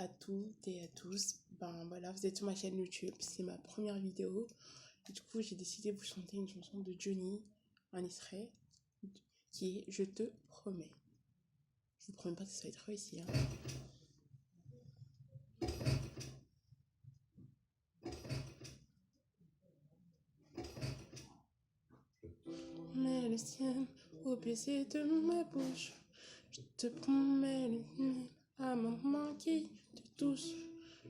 à toutes et à tous. Ben voilà, vous êtes sur ma chaîne YouTube, c'est ma première vidéo. Et du coup, j'ai décidé de vous chanter une chanson de Johnny, un extrait, qui est Je te promets. Je vous promets pas que ça va être réussi. Hein. Mais le ciel au baiser de ma bouche, je te promets le ciel à maman qui te touche.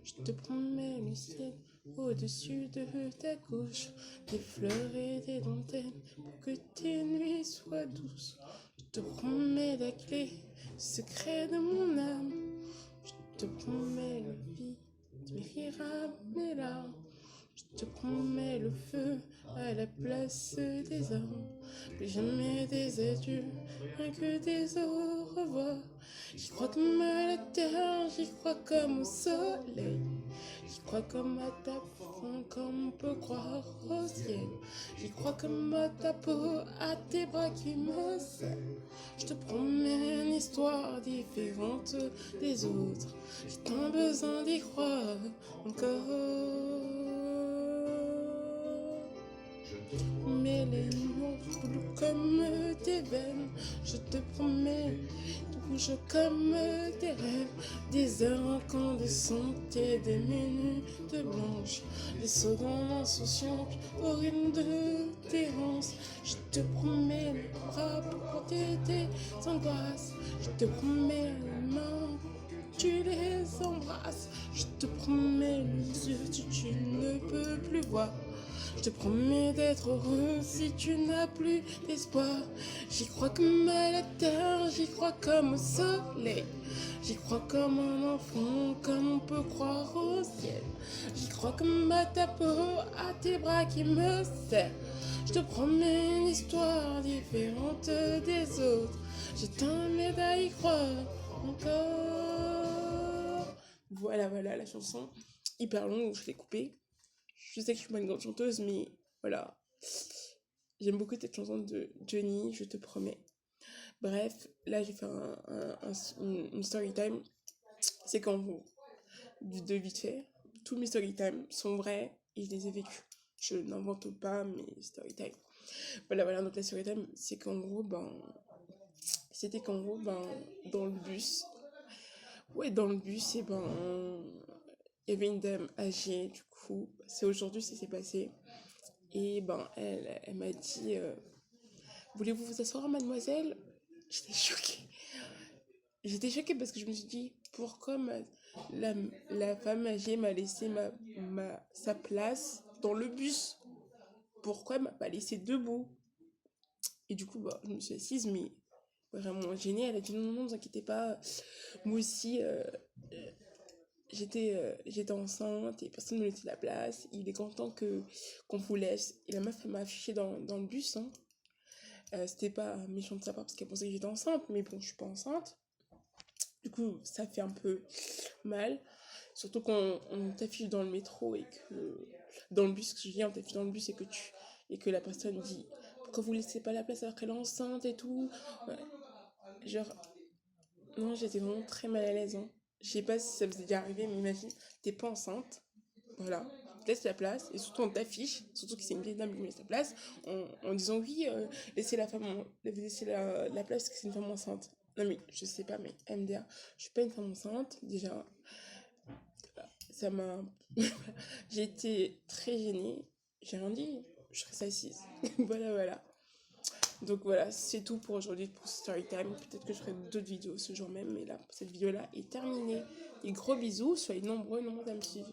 Je te promets le ciel au-dessus de ta couche, des fleurs et des dentelles pour que tes nuits soient douces. Je te promets la clé, secret de mon âme. Je te promets la vie, tu m'écriras mes larmes. Je te promets le feu à la place des armes. Plus jamais des adieux, rien que des au revoir. J'y crois comme à la terre, j'y crois comme au soleil. J'y crois comme à ta peau, comme on peut croire au ciel. J'y crois comme à ta peau, à tes bras qui me serrent. Je te promets une histoire différente des autres. J'ai tant besoin d'y croire encore. Mais les mots coulent comme des veines. Je te promets, rouge comme des rêves. Des heures incandescentes et des minutes blanches. Des secondes insouciantes pour une de tes ronces. Je te promets les bras pour porter tes angoisses. Je te promets les mains, tu les embrasses. Je te promets les yeux si tu ne peux plus voir. Je te promets d'être heureux si tu n'as plus d'espoir. J'y crois comme à la terre, j'y crois comme au soleil. J'y crois comme un enfant, comme on peut croire au ciel. J'y crois comme à ta peau, à tes bras qui me serrent. Je te promets une histoire différente des autres. J'ai tant d'aide à y croire encore. Voilà, la chanson. Hyper longue, je l'ai coupée. Je sais que je suis pas une grande chanteuse, mais voilà. J'aime beaucoup cette chanson de Johnny, je te promets. Bref, là j'ai fait une story time. C'est qu'en gros, de vite fait, tous mes story time sont vrais et je les ai vécus. Je n'invente pas mes story time. Voilà, donc la story time, c'est qu'en gros, c'était qu'en gros, dans le bus, et il y avait une dame âgée, du coup, c'est aujourd'hui ça s'est passé. Et elle m'a dit voulez-vous vous asseoir, mademoiselle? J'étais choquée. J'étais choquée parce que je me suis dit pourquoi la femme âgée m'a laissé sa place dans le bus? Pourquoi elle m'a pas laissé debout? Et du coup, je me suis assise, mais vraiment gênée. Elle a dit non, ne vous inquiétez pas. Moi aussi, j'étais enceinte et personne ne me laissait la place. Il est content qu'on vous laisse. Et la meuf, elle m'a affiché dans le bus. Hein. C'était pas méchant de sa part parce qu'elle pensait que j'étais enceinte, mais bon, je suis pas enceinte. Du coup, ça fait un peu mal. Surtout quand on t'affiche dans le métro et que. Dans le bus, que je dis, on t'affiche dans le bus et que la personne dit pourquoi vous laissez pas la place alors qu'elle est enceinte et tout. Ouais. Genre, non, j'étais vraiment très mal à l'aise. Hein. Je sais pas si ça vous est déjà arrivé, mais imagine, t'es pas enceinte. Voilà, on te laisse la place et surtout on t'affiche, surtout que c'est une vieille dame qui me laisse la place, en disant oui, laissez la place parce que c'est une femme enceinte. Non mais je sais pas, mais MDR, je suis pas une femme enceinte, déjà, ça m'a... J'ai été très gênée, j'ai rien dit, je reste assise. Voilà. Donc voilà, c'est tout pour aujourd'hui pour Storytime. Peut-être que je ferai d'autres vidéos ce jour même, mais là, cette vidéo-là est terminée. Et gros bisous, soyez nombreux à me suivre.